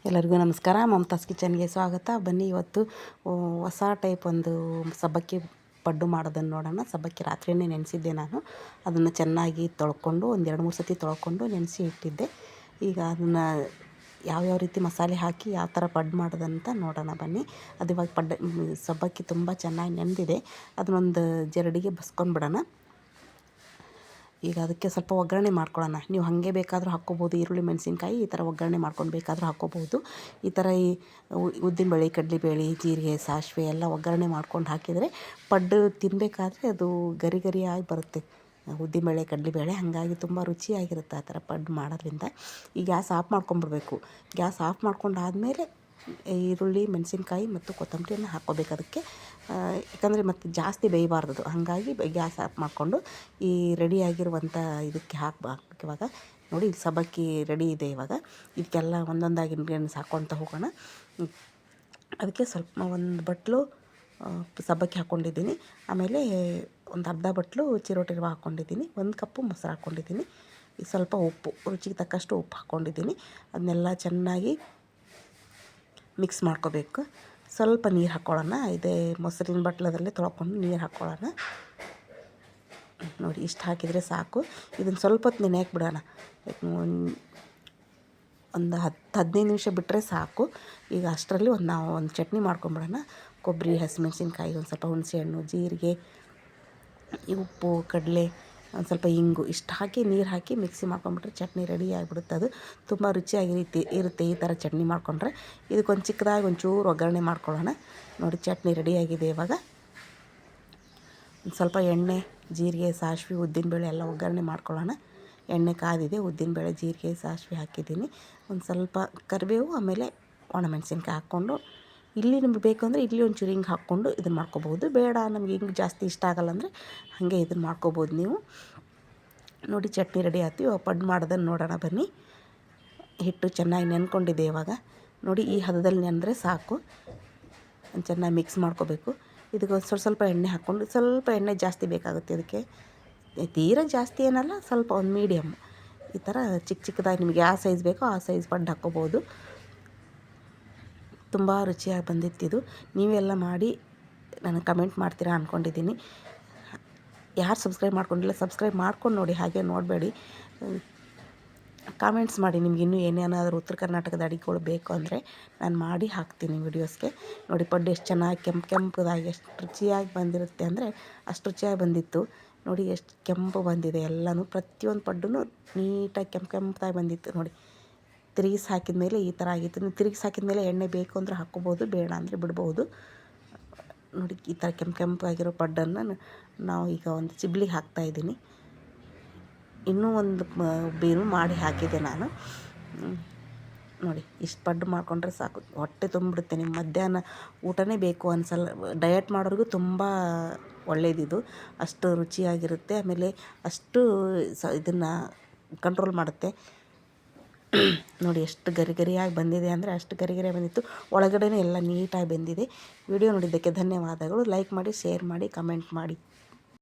ಎಲ್ಲರಿಗೂ ನಮಸ್ಕಾರ. ಮಮತಾಸ್ ಕಿಚನ್ಗೆ ಸ್ವಾಗತ. ಬನ್ನಿ ಇವತ್ತು ಹೊಸ ಟೈಪ್ ಒಂದು ಸಬ್ಬಕ್ಕಿ ಪಡ್ಡು ಮಾಡೋದನ್ನು ನೋಡೋಣ. ಸಬ್ಬಕ್ಕಿ ರಾತ್ರಿಯೇ ನೆನೆಸಿದ್ದೆ ನಾನು. ಅದನ್ನು ಚೆನ್ನಾಗಿ ತೊಳ್ಕೊಂಡು ಒಂದು 2-3 ಸತಿ ತೊಳ್ಕೊಂಡು ನೆನೆಸಿ ಇಟ್ಟಿದ್ದೆ. ಈಗ ಅದನ್ನು ಯಾವ್ಯಾವ ರೀತಿ ಮಸಾಲೆ ಹಾಕಿ ಯಾವ ಥರ ಪಡ್ಡು ಮಾಡೋದಂತ ನೋಡೋಣ ಬನ್ನಿ. ಅದು ಇವಾಗ ಸಬ್ಬಕ್ಕಿ ತುಂಬ ಚೆನ್ನಾಗಿ ನೆನೆದಿದೆ. ಅದನ್ನೊಂದು ಜರಡಿಗೆ ಬಸ್ಕೊಂಡ್ಬಿಡೋಣ. ಈಗ ಅದಕ್ಕೆ ಸ್ವಲ್ಪ ಒಗ್ಗರಣೆ ಮಾಡ್ಕೊಳ್ಳೋಣ. ನೀವು ಹಾಗೆ ಬೇಕಾದರೂ ಹಾಕ್ಕೋಬೋದು. ಈರುಳ್ಳಿ ಮೆಣಸಿನ್ಕಾಯಿ ಈ ಥರ ಒಗ್ಗರಣೆ ಮಾಡ್ಕೊಂಡು ಬೇಕಾದರೂ ಹಾಕ್ಕೋಬೋದು. ಈ ಥರ ಉದ್ದಿನಬೇಳೆ, ಕಡಲೆಬೇಳೆ, ಜೀರಿಗೆ, ಸಾಸಿವೆ ಎಲ್ಲ ಒಗ್ಗರಣೆ ಮಾಡ್ಕೊಂಡು ಹಾಕಿದರೆ ಪಡ್ಡು ತಿನ್ನಬೇಕಾದ್ರೆ ಅದು ಗರಿ ಗರಿಯಾಗಿ ಬರುತ್ತೆ. ಉದ್ದಿನಬೇಳೆ, ಕಡಲೆಬೇಳೆ ಹಾಗಾಗಿ ತುಂಬ ರುಚಿಯಾಗಿರುತ್ತೆ ಆ ಥರ ಪಡ್ಡು ಮಾಡೋದ್ರಿಂದ. ಈ ಗ್ಯಾಸ್ ಆಫ್ ಮಾಡ್ಕೊಂಬಿಡ್ಬೇಕು. ಗ್ಯಾಸ್ ಆಫ್ ಮಾಡ್ಕೊಂಡಾದಮೇಲೆ ಈರುಳ್ಳಿ, ಮೆಣಸಿನ್ಕಾಯಿ ಮತ್ತು ಕೊತ್ತಂಬರಿಯನ್ನು ಹಾಕ್ಕೋಬೇಕು ಅದಕ್ಕೆ. ಯಾಕಂದರೆ ಮತ್ತು ಜಾಸ್ತಿ ಬೇಯಬಾರ್ದು. ಹಾಗಾಗಿ ಗ್ಯಾಸ್ ಆಫ್ ಮಾಡಿಕೊಂಡು ಈ ರೆಡಿಯಾಗಿರುವಂಥ ಇದಕ್ಕೆ ಹಾಕ್ಬೇಕು. ಇವಾಗ ನೋಡಿ, ಇಲ್ಲಿ ಸಬ್ಬಕ್ಕಿ ರೆಡಿ ಇದೆ. ಇವಾಗ ಇದಕ್ಕೆಲ್ಲ ಒಂದೊಂದಾಗಿ ಇಂಗ್ರೀಡಿಯೆಂಟ್ಸ್ ಹಾಕ್ಕೊಳ್ತಾ ಹೋಗೋಣ. ಅದಕ್ಕೆ ಸ್ವಲ್ಪ ಒಂದು ಬಟ್ಲು ಸಬ್ಬಕ್ಕಿ ಹಾಕ್ಕೊಂಡಿದ್ದೀನಿ. ಆಮೇಲೆ ಒಂದು ಅರ್ಧ ಬಟ್ಲು ಚಿರೋಟಿ ರವೆ ಹಾಕ್ಕೊಂಡಿದ್ದೀನಿ. 1 ಕಪ್ಪು ಮೊಸರು ಹಾಕ್ಕೊಂಡಿದ್ದೀನಿ. ಸ್ವಲ್ಪ ಉಪ್ಪು, ರುಚಿಗೆ ತಕ್ಕಷ್ಟು ಉಪ್ಪು ಹಾಕ್ಕೊಂಡಿದ್ದೀನಿ. ಅದನ್ನೆಲ್ಲ ಚೆನ್ನಾಗಿ ಮಿಕ್ಸ್ ಮಾಡ್ಕೋಬೇಕು. ಸ್ವಲ್ಪ ನೀರು ಹಾಕ್ಕೊಳ್ಳೋಣ. ಇದೇ ಮೊಸರಿನ ಬಟ್ಲದಲ್ಲೇ ತೊಳ್ಕೊಂಡು ನೀರು ಹಾಕ್ಕೊಳ್ಳೋಣ. ನೋಡಿ, ಇಷ್ಟು ಹಾಕಿದರೆ ಸಾಕು. ಇದನ್ನು ಸ್ವಲ್ಪ ಹೊತ್ತು ನೆನೆಯಕ್ಕೆ ಬಿಡೋಣ. ಒಂದು 10-15 ನಿಮಿಷ ಬಿಟ್ಟರೆ ಸಾಕು. ಈಗ ಅಷ್ಟರಲ್ಲಿ ನಾವು ಒಂದು ಚಟ್ನಿ ಮಾಡ್ಕೊಂಬಿಡೋಣ. ಕೊಬ್ಬರಿ, ಹಸಿಮೆಣಸಿನ್ಕಾಯಿ, ಒಂದು ಸ್ವಲ್ಪ ಹುಣಸೆಹಣ್ಣು, ಜೀರಿಗೆ, ಉಪ್ಪು, ಕಡಲೆ, ಒಂದು ಸ್ವಲ್ಪ ಇಂಗು ಇಷ್ಟು ಹಾಕಿ ನೀರು ಹಾಕಿ ಮಿಕ್ಸಿ ಮಾಡ್ಕೊಂಬಿಟ್ರೆ ಚಟ್ನಿ ರೆಡಿ ಆಗಿಬಿಡುತ್ತೆ. ಅದು ತುಂಬ ರುಚಿಯಾಗಿ ಇರುತ್ತೆ ಈ ಥರ ಚಟ್ನಿ ಮಾಡಿಕೊಂಡ್ರೆ. ಇದಕ್ಕೊಂದು ಚಿಕ್ಕದಾಗಿ ಒಂಚೂರು ಒಗ್ಗರಣೆ ಮಾಡ್ಕೊಳ್ಳೋಣ. ನೋಡಿ, ಚಟ್ನಿ ರೆಡಿಯಾಗಿದೆ. ಇವಾಗ ಒಂದು ಸ್ವಲ್ಪ ಎಣ್ಣೆ, ಜೀರಿಗೆ, ಸಾಸಿವೆ, ಉದ್ದಿನಬೇಳೆ ಎಲ್ಲ ಒಗ್ಗರಣೆ ಮಾಡ್ಕೊಳ್ಳೋಣ. ಎಣ್ಣೆ ಕಾದಿದೆ. ಉದ್ದಿನಬೇಳೆ, ಜೀರಿಗೆ, ಸಾಸಿವೆ ಹಾಕಿದ್ದೀನಿ. ಒಂದು ಸ್ವಲ್ಪ ಕರಿಬೇವು, ಆಮೇಲೆ ಒಣಮೆಣಸಿನ್ಕಾಯಿ ಹಾಕ್ಕೊಂಡು, ಇಲ್ಲಿ ನಿಮ್ಗೆ ಬೇಕು ಅಂದರೆ ಇಲ್ಲಿ ಒಂಚೂರು ಹಿಂಗೆ ಹಾಕ್ಕೊಂಡು ಇದನ್ನು ಮಾಡ್ಕೋಬೋದು. ಬೇಡ, ನಮಗೆ ಹಿಂಗೆ ಜಾಸ್ತಿ ಇಷ್ಟ ಆಗಲ್ಲ ಅಂದರೆ ಹಾಗೆ ಇದನ್ನು ಮಾಡ್ಕೋಬೋದು ನೀವು. ನೋಡಿ, ಚಟ್ನಿ ರೆಡಿ ಆಯ್ತು. ಇವಾಗ ಪಡ್ಡು ಮಾಡೋದನ್ನು ನೋಡೋಣ ಬನ್ನಿ. ಹಿಟ್ಟು ಚೆನ್ನಾಗಿ ನೆನ್ಕೊಂಡಿದೆ. ಇವಾಗ ನೋಡಿ, ಈ ಹದದಲ್ಲಿ ನೆನೆದ್ರೆ ಸಾಕು. ಚೆನ್ನಾಗಿ ಮಿಕ್ಸ್ ಮಾಡ್ಕೋಬೇಕು. ಇದಕ್ಕೆ ಸ್ವಲ್ಪ ಎಣ್ಣೆ ಹಾಕ್ಕೊಂಡು, ಸ್ವಲ್ಪ ಎಣ್ಣೆ ಜಾಸ್ತಿ ಬೇಕಾಗುತ್ತೆ ಇದಕ್ಕೆ. ತೀರಾ ಜಾಸ್ತಿ ಏನಲ್ಲ, ಸ್ವಲ್ಪ ಒಂದು ಮೀಡಿಯಮ್ ಈ ಥರ ಚಿಕ್ಕದಾಗಿ ನಿಮಗೆ ಯಾವ ಸೈಜ್ ಬೇಕೋ ಆ ಸೈಜ್ ಪಡ್ಡು ಹಾಕ್ಕೋಬೋದು. ತುಂಬ ರುಚಿಯಾಗಿ ಬಂದಿತ್ತಿದು. ನೀವೆಲ್ಲ ಮಾಡಿ ನನಗೆ ಕಮೆಂಟ್ ಮಾಡ್ತೀರಾ ಅಂದ್ಕೊಂಡಿದ್ದೀನಿ. ಯಾರು ಸಬ್ಸ್ಕ್ರೈಬ್ ಮಾಡ್ಕೊಂಡಿಲ್ಲ ಸಬ್ಸ್ಕ್ರೈಬ್ ಮಾಡ್ಕೊಂಡು ನೋಡಿ, ಹಾಗೆ ನೋಡಬೇಡಿ. ಕಾಮೆಂಟ್ಸ್ ಮಾಡಿ. ನಿಮ್ಗೆ ಇನ್ನೂ ಏನೇನಾದರೂ ಉತ್ತರ ಕರ್ನಾಟಕದ ಅಡುಗೆಗಳು ಬೇಕು ಅಂದರೆ ನಾನು ಮಾಡಿ ಹಾಕ್ತೀನಿ ವೀಡಿಯೋಸ್ಗೆ. ನೋಡಿ, ಪಡ್ಡು ಎಷ್ಟು ಚೆನ್ನಾಗಿ ಕೆಂಪುದಾಗಿ ಎಷ್ಟು ರುಚಿಯಾಗಿ ಬಂದಿರುತ್ತೆ ಅಂದರೆ ಅಷ್ಟು ರುಚಿಯಾಗಿ ಬಂದಿತ್ತು. ನೋಡಿ, ಎಷ್ಟು ಕೆಂಪು ಬಂದಿದೆ ಎಲ್ಲನೂ. ಪ್ರತಿಯೊಂದು ಪಡ್ಡು ನೀಟಾಗಿ ಕೆಂಪುದಾಗಿ ಬಂದಿತ್ತು. ನೋಡಿ, ತಿರುಗಿಸಿ ಹಾಕಿದ ಮೇಲೆ ಈ ಥರ ಆಗಿತ್ತು. ನೀವು ತಿರುಗಿಸಿ ಹಾಕಿದ ಮೇಲೆ ಎಣ್ಣೆ ಬೇಕು ಅಂದರೆ ಹಾಕ್ಕೋಬೋದು, ಬೇಡ ಅಂದರೆ ಬಿಡ್ಬೋದು. ನೋಡಿ, ಈ ಥರ ಕೆಂಪಾಗಿರೋ ಪಡ್ಡನ್ನು ನಾವು ಈಗ ಒಂದು ಚಿಬ್ಲಿಗೆ ಹಾಕ್ತಾಯಿದ್ದೀನಿ. ಇನ್ನೂ ಒಂದು ಬೇರು ಮಾಡಿ ಹಾಕಿದೆ ನಾನು. ನೋಡಿ, ಇಷ್ಟು ಪಡ್ಡು ಮಾಡಿಕೊಂಡ್ರೆ ಸಾಕು, ಹೊಟ್ಟೆ ತುಂಬಿಡುತ್ತೆ. ನಿಮ್ಮ ಮಧ್ಯಾಹ್ನ ಊಟನೇ ಬೇಕು ಅನ್ಸಲ್ಲ. ಡಯಟ್ ಮಾಡೋರಿಗೂ ತುಂಬ ಒಳ್ಳೆಯದಿದು. ಅಷ್ಟು ರುಚಿಯಾಗಿರುತ್ತೆ. ಆಮೇಲೆ ಅಷ್ಟು ಇದನ್ನು ಕಂಟ್ರೋಲ್ ಮಾಡುತ್ತೆ. ನೋಡಿ, ಎಷ್ಟು ಗರಿ ಗರಿಯಾಗಿ ಬಂದಿದೆ ಅಂದರೆ ಅಷ್ಟು ಗರಿ ಗರಿಯಾಗಿ ಬಂದಿತ್ತು. ಒಳಗಡೆನೇ ಎಲ್ಲ ನೀಟಾಗಿ ಬೆಂದಿದೆ. ವಿಡಿಯೋ ನೋಡಿದ್ದಕ್ಕೆ ಧನ್ಯವಾದಗಳು. ಲೈಕ್ ಮಾಡಿ, ಶೇರ್ ಮಾಡಿ, ಕಮೆಂಟ್ ಮಾಡಿ.